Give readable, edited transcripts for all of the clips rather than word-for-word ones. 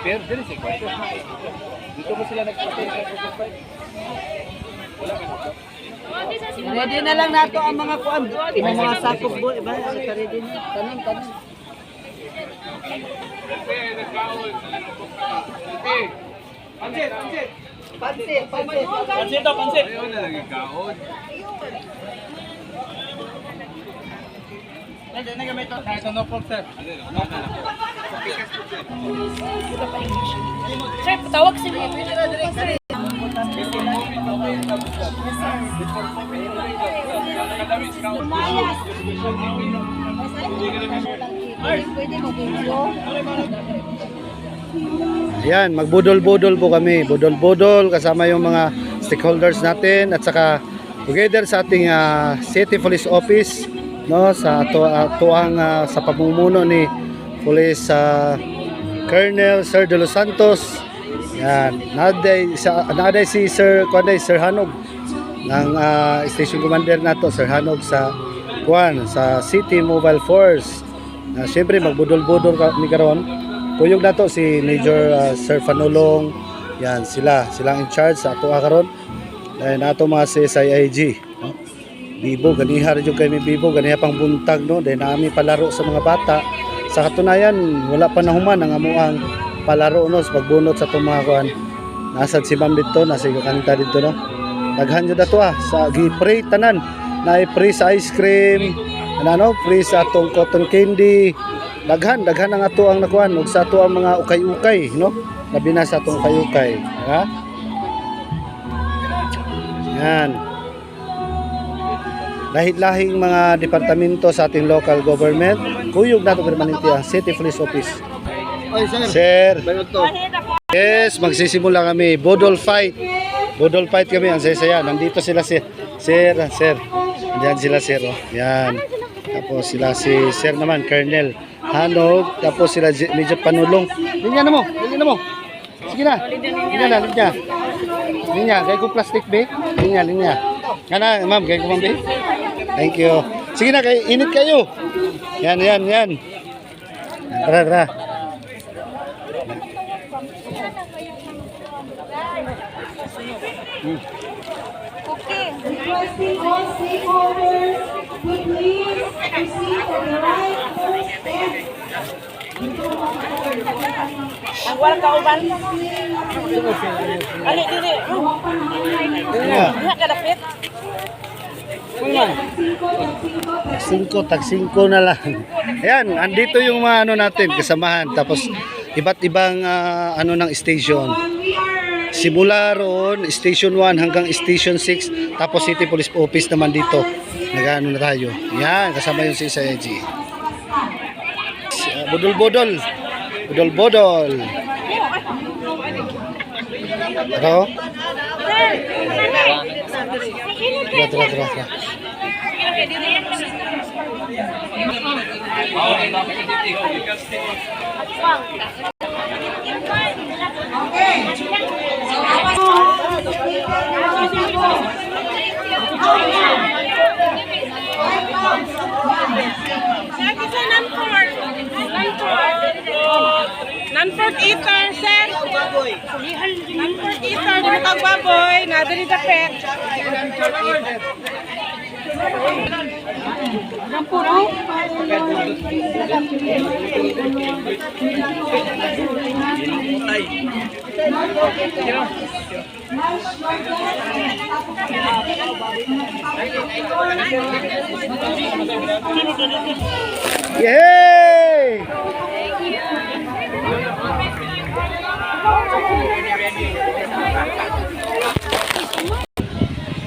repair, dili sa kwarto. Dito mo sila nagpa-repair sa Focus 5. Wala ka na. Ready na lang nato ang mga kuan. Imong mga sakop bo, iba ready na. Tanan. Pansit. Pansit. Ayaw na lagi kaon. Hindi na gamit to. Kahit no pork, sir. Sir, patawag si Ayan, magbudol-budol po kami. Budol-budol kasama yung mga stakeholders natin at saka together sa ating City Police Office, no, sa tuang sa pamumuno ni Police Colonel Sir De Los Santos. Yan, naday si Sir Hanog ng station commander nato, Sir Hanog sa City Mobile Force. Na siyempre magbudol-budol kami karon. Kuyog nato si Major Sir Fanulong. Yan, sila in charge sa ato karon. Dahil nato mga CSIIG, no? Bibo ganiha rin yung kay Bibo, ganiha pang buntag, no? Dahil naami palaro sa mga bata. Sa katunayan, wala pa nahuman ang amuang palaro, no, sa pagbunot sa itong mga kuhan. Nasad si Ma'am dito, nasa kanta dito, no? Daghan yun na to sa gi-pray tanan. Na-pray sa ice cream, pray sa atong cotton candy. Daghan ang ato ang nakuhan, ug sa ato ang mga ukay-ukay, no? Labi na sa atong ukay-ukay, ha? Yan. Lahit-lahing mga departamento sa ating local government, kuyog nato permanente ang City Police Office. Oy, Sir. Yes, magsisimula kami. Bodol fight kami ang saya-saya. Nandito sila Sir. Diyan sila Sir. Oh. Yan. Tapos sila si Sir naman, Colonel Hanog. Tapos sila Major Panulong. Linya na mo. Sige na. Linya. Kaya ko plastic be. Linya. Kana, ma'am, kaya ko ma'am be. Thank you. Sige na, kay init kayo. Yan. Tara. Requesting all stakeholders to please proceed to the right first step. ang wala ka uban. Ali dili. Diha ka dapit. Tag 5 na lang. Ayan, andito yung mga natin, kasamahan. Tapos iba't ibang ng station. Simula ron, Station 1 hanggang Station 6. Tapos City Police Office naman dito. Nag-ano na tayo. Yan, kasama yung CSIG. Budol-budol. Ito. Tara. Nanfort eater, sir. Nanfort eater, di matag baboy, nadali dapet. Nampuro? Yay!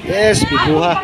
Yes, bibuha.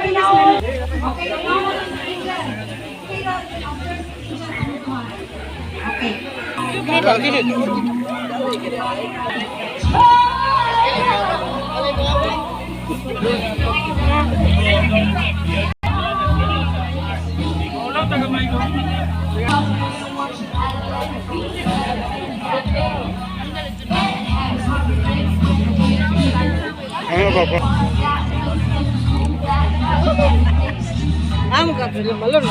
Amo ka malon.